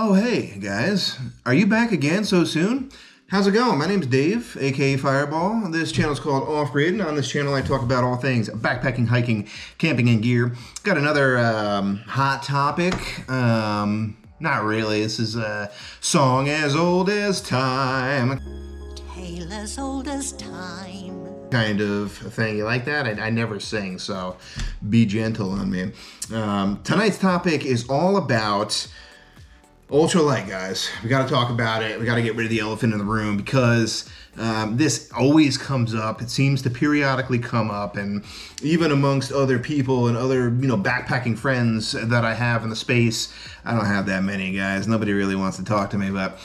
Oh, hey, guys. Are you back again so soon? How's it going? My name's Dave, aka Fireball. This channel is called Off Grid, and on this channel I talk about all things backpacking, hiking, camping, and gear. Got another hot topic. Not really. This is a song as old as time. Tale as old as time. Kind of thing. You like that? I never sing, so be gentle on me. Tonight's topic is all about ultralight, guys. We got to talk about it. We got to get rid of the elephant in the room because this always comes up. It seems to periodically come up, and even amongst other people and other, backpacking friends that I have in the space. I don't have that many, guys. Nobody really wants to talk to me, but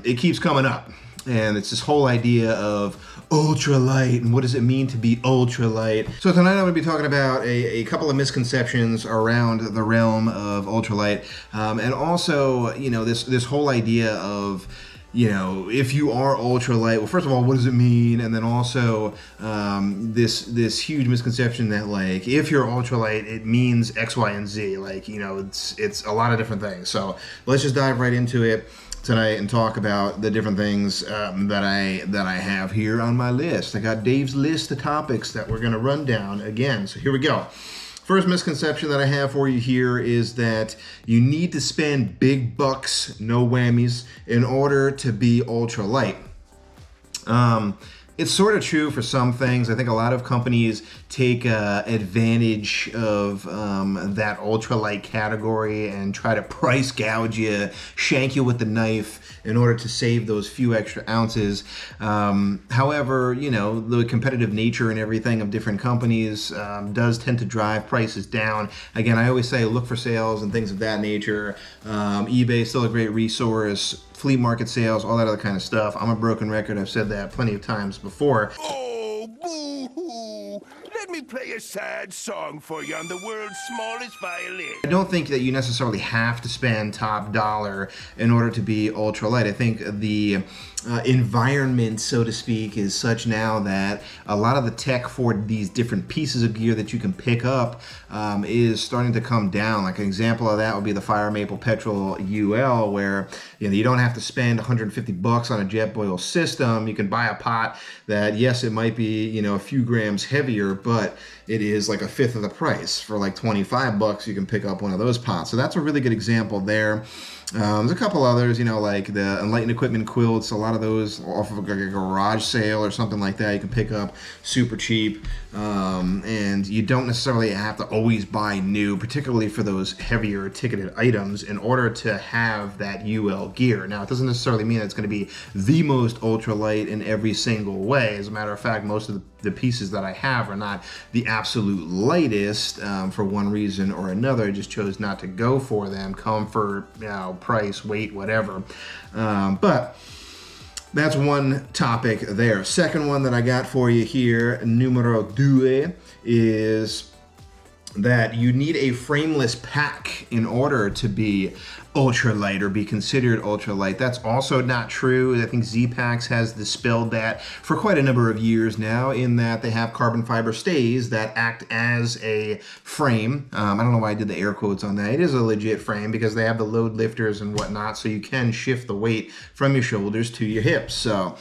it keeps coming up. And it's this whole idea of ultralight and what does it mean to be ultralight. So tonight I'm going to be talking about a couple of misconceptions around the realm of ultralight, and also this whole idea of if you are ultralight, well, first of all, what does it mean? And then also this huge misconception that if you're ultralight, it means X, Y, and Z. It's a lot of different things. So let's just dive right into it tonight and talk about the different things that I have here on my list. I got Dave's list of topics that we're going to run down again. So here we go. First misconception that I have for you here is that you need to spend big bucks, no whammies, in order to be ultralight. It's sort of true for some things. I think a lot of companies take advantage of that ultralight category and try to price gouge you, shank you with the knife in order to save those few extra ounces. However, the competitive nature and everything of different companies does tend to drive prices down. Again, I always say look for sales and things of that nature. eBay is still a great resource. Flea market sales, all that other kind of stuff. I'm a broken record. I've said that plenty of times before. Oh, boo-hoo! Let me play a sad song for you on the world's smallest violin. I don't think that you necessarily have to spend top dollar in order to be ultralight. I think the environment, so to speak, is such now that a lot of the tech for these different pieces of gear that you can pick up is starting to come down. Like an example of that would be the Fire Maple Petrol UL, where you don't have to spend 150 bucks on a Jetboil system. You can buy a pot that, yes, it might be a few grams heavier, but it is like a fifth of the price. For like 25 bucks, you can pick up one of those pots. So that's a really good example there. There's a couple others, like the Enlightened Equipment quilts. A lot of those off of a garage sale or something like that, you can pick up super cheap. And you don't necessarily have to always buy new, particularly for those heavier ticketed items, in order to have that UL gear. Now, it doesn't necessarily mean it's going to be the most ultralight in every single way. As a matter of fact, most of the pieces that I have are not the absolute lightest for one reason or another. I just chose not to go for them. Comfort, price, weight, whatever. But that's one topic there. Second one that I got for you here, numero due, is that you need a frameless pack in order to be ultralight or be considered ultralight. That's also not true. I think Z-Packs has dispelled that for quite a number of years now, in that they have carbon fiber stays that act as a frame. I don't know why I did the air quotes on that. It is a legit frame because they have the load lifters and whatnot, so you can shift the weight from your shoulders to your hips. So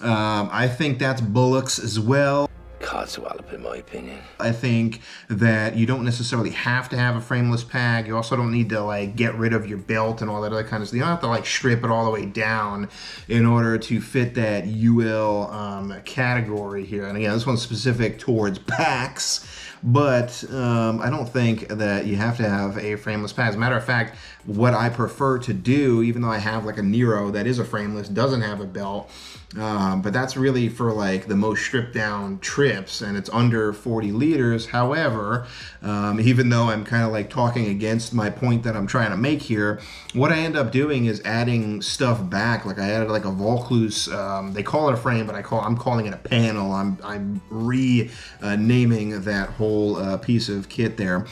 I think that's bullocks as well. Codswallop, in my opinion. I think that you don't necessarily have to have a frameless pack. You also don't need to get rid of your belt and all that other kind of stuff. You don't have to strip it all the way down in order to fit that UL category here. And again, this one's specific towards packs, but I don't think that you have to have a frameless pack. As a matter of fact, what I prefer to do, even though I have a Nero that is a frameless, doesn't have a belt, but that's really for the most stripped down trips, and it's under 40 liters. However, even though I'm kind of talking against my point that I'm trying to make here, what I end up doing is adding stuff back. I added a Vaucluse, they call it a frame, but I'm calling it a panel. I'm renaming that whole piece of kit there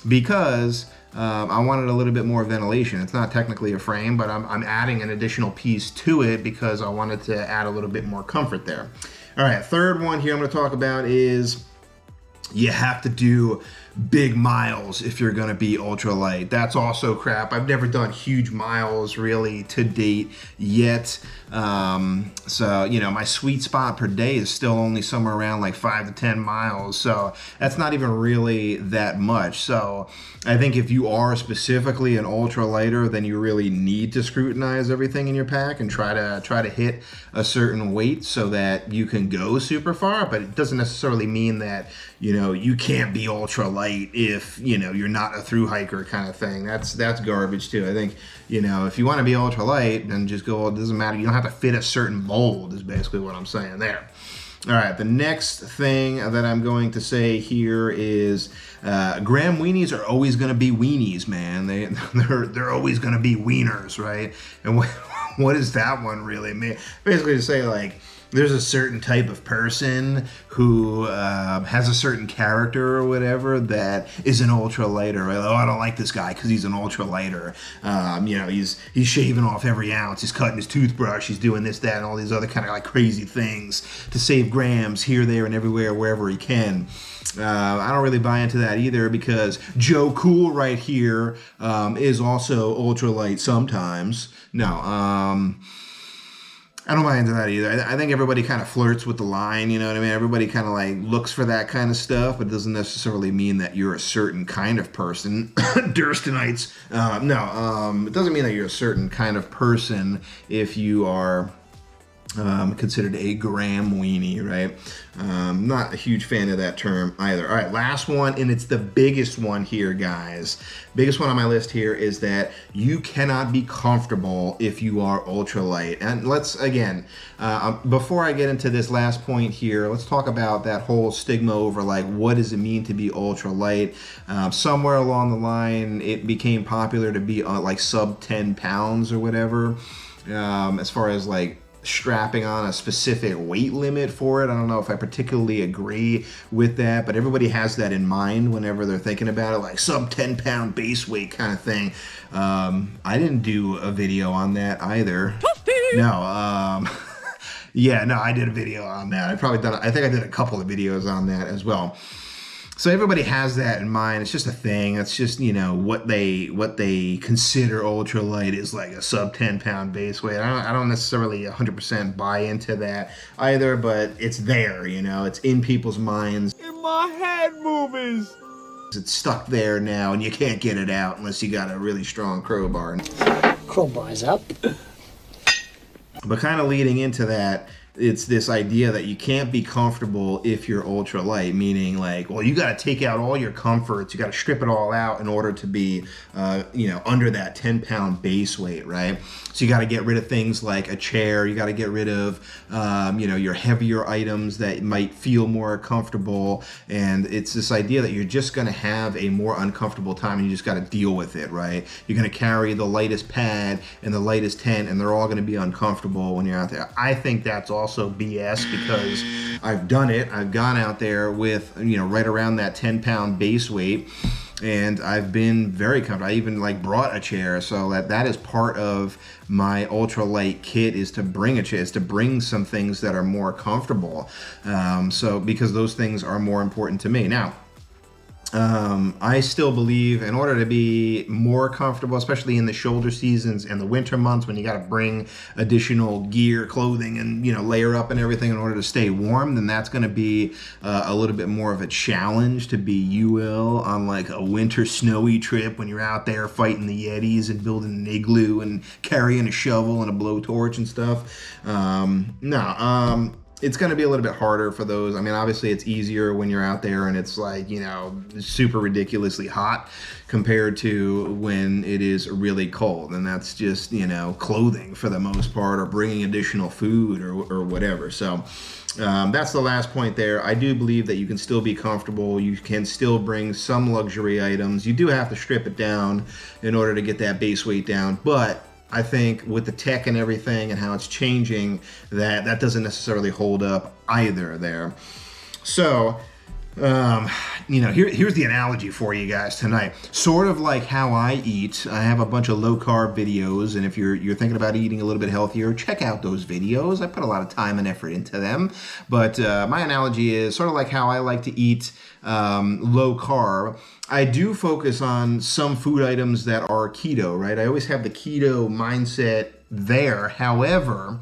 because I wanted a little bit more ventilation. It's not technically a frame, but I'm adding an additional piece to it because I wanted to add a little bit more comfort there. All right, third one here I'm going to talk about is you have to do big miles if you're going to be ultralight. That's also crap. I've never done huge miles really to date yet. So, you know, my sweet spot per day is still only somewhere around like 5 to 10 miles. So that's not even really that much. So I think if you are specifically an ultralighter, then you really need to scrutinize everything in your pack and try to hit a certain weight so that you can go super far. But it doesn't necessarily mean that, you know, you can't be ultralight if, you know, you're not a thru hiker kind of thing. That's garbage too. I think, you know, if you want to be ultralight, then just go. It doesn't matter. You don't have to fit a certain mold is basically what I'm saying there. All right, the next thing that I'm going to say here is graham weenies are always going to be weenies, man. They're always going to be wieners, right? And what is that one really mean? Basically to say, like, there's a certain type of person who has a certain character or whatever that is an ultralighter. Right? Oh, I don't like this guy because he's an ultralighter. You know, he's shaving off every ounce. He's cutting his toothbrush. He's doing this, that, and all these other kind of like crazy things to save grams here, there, and everywhere, wherever he can. I don't really buy into that either because Joe Cool right here is also ultralight sometimes. No, I don't buy into that either. I think everybody kind of flirts with the line, you know what I mean? Everybody kind of like looks for that kind of stuff, but it doesn't necessarily mean that you're a certain kind of person. Durstenites. It doesn't mean that you're a certain kind of person if you are considered a graham weenie, right? Not a huge fan of that term either. All right, last one, and it's the biggest one here, guys. Biggest one on my list here is that you cannot be comfortable if you are ultralight. And let's, again, before I get into this last point here, let's talk about that whole stigma over, like, what does it mean to be ultralight? Somewhere along the line, it became popular to be like sub 10 pounds or whatever, as far as like strapping on a specific weight limit for it. I don't know if I particularly agree with that, but everybody has that in mind whenever they're thinking about it, like sub 10 pound base weight kind of thing. I didn't do a video on that either. No, yeah, no, I did a video on that. I think I did a couple of videos on that as well. So everybody has that in mind. It's just a thing. It's just, you know, what they consider ultralight is like a sub 10 pound base weight. I don't necessarily 100% buy into that either, but it's there, you know, it's in people's minds. In my head movies. It's stuck there now and you can't get it out unless you got a really strong crowbar. Crowbar's up. But kind of leading into that, it's this idea that you can't be comfortable if you're ultralight, meaning like, well, you got to take out all your comforts, you got to strip it all out in order to be, you know, under that 10 pound base weight, right? So you got to get rid of things like a chair, you got to get rid of, you know, your heavier items that might feel more comfortable, and it's this idea that you're just going to have a more uncomfortable time and you just got to deal with it, right? You're going to carry the lightest pad and the lightest tent and they're all going to be uncomfortable when you're out there. I think that's also BS because I've done it. I've gone out there with, you know, right around that 10 pound base weight and I've been very comfortable. I even like brought a chair, so that is part of my ultralight kit, is to bring a chair, is to bring some things that are more comfortable. So because those things are more important to me. Now, I still believe in order to be more comfortable, especially in the shoulder seasons and the winter months when you got to bring additional gear, clothing, and, you know, layer up and everything in order to stay warm, then that's going to be a little bit more of a challenge to be UL on like a winter snowy trip when you're out there fighting the Yetis and building an igloo and carrying a shovel and a blowtorch and stuff. It's going to be a little bit harder for those. I mean, obviously it's easier when you're out there and it's like, you know, super ridiculously hot compared to when it is really cold. And that's just, you know, clothing for the most part, or bringing additional food or whatever. So that's the last point there. I do believe that you can still be comfortable. You can still bring some luxury items. You do have to strip it down in order to get that base weight down. But I think with the tech and everything and how it's changing, that doesn't necessarily hold up either there. So Here's the analogy for you guys tonight. Sort of like how I eat. I have a bunch of low carb videos, and if you're thinking about eating a little bit healthier, check out those videos. I put a lot of time and effort into them. But my analogy is sort of like how I like to eat low carb. I do focus on some food items that are keto, right? I always have the keto mindset there. However,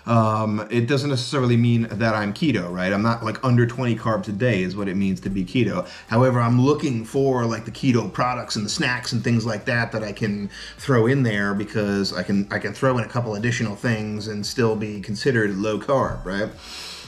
it doesn't necessarily mean that I'm keto, right? I'm not like under 20 carbs a day is what it means to be keto. However, I'm looking for like the keto products and the snacks and things like that I can throw in there, because I can throw in a couple additional things and still be considered low carb, right?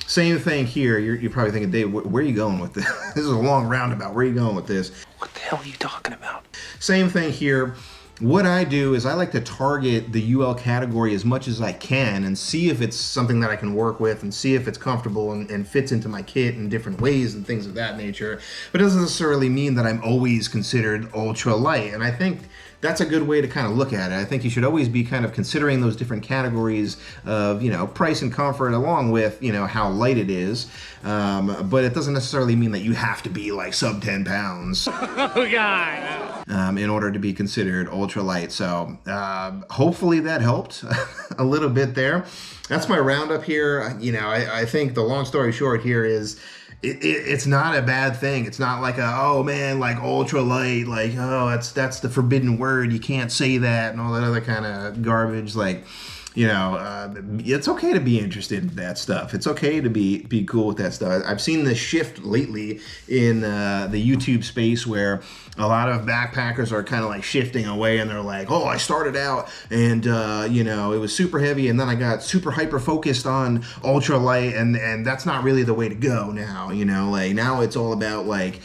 Same thing here. You're probably thinking, Dave, where are you going with this? This is a long roundabout. Where are you going with this? What the hell are you talking about? Same thing here. What I do is I like to target the UL category as much as I can and see if it's something that I can work with and see if it's comfortable and fits into my kit in different ways and things of that nature. But it doesn't necessarily mean that I'm always considered ultra light. And I think that's a good way to kind of look at it. I think you should always be kind of considering those different categories of, price and comfort along with, how light it is. But it doesn't necessarily mean that you have to be like sub 10 pounds in order to be considered ultralight. So hopefully that helped a little bit there. That's my roundup here. I think the long story short here is, it's not a bad thing. It's not like like ultra light, like, that's the forbidden word. You can't say that and all that other kind of garbage. Like, it's okay to be interested in that stuff. It's okay to be cool with that stuff. I've seen this shift lately in the YouTube space where a lot of backpackers are kind of like shifting away, and they're like, I started out and it was super heavy, and then I got super hyper focused on ultralight, and that's not really the way to go now. Like now it's all about like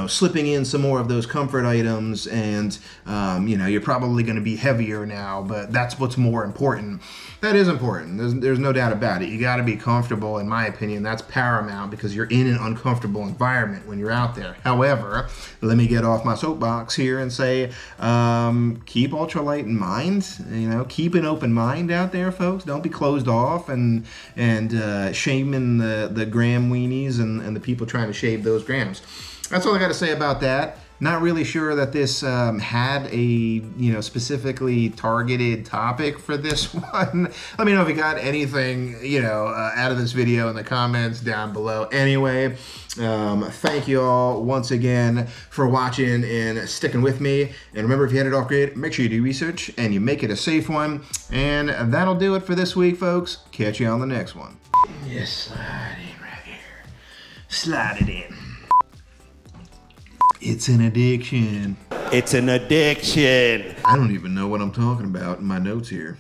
slipping in some more of those comfort items, and you're probably going to be heavier now, but that's what's more important. That is important. There's no doubt about it. You got to be comfortable, in my opinion. That's paramount, because you're in an uncomfortable environment when you're out there. However, let me get off my soapbox here and say, keep ultralight in mind. Keep an open mind out there, folks. Don't be closed off and shaming the gram weenies and the people trying to shave those grams. That's all I got to say about that. Not really sure that this had a specifically targeted topic for this one. Let me know if you got anything out of this video in the comments down below. Anyway, thank you all once again for watching and sticking with me. And remember, if you had it off grid, make sure you do research and you make it a safe one. And that'll do it for this week, folks. Catch you on the next one. Yes, slide in right here. Slide it in. It's an addiction. It's an addiction. I don't even know what I'm talking about in my notes here.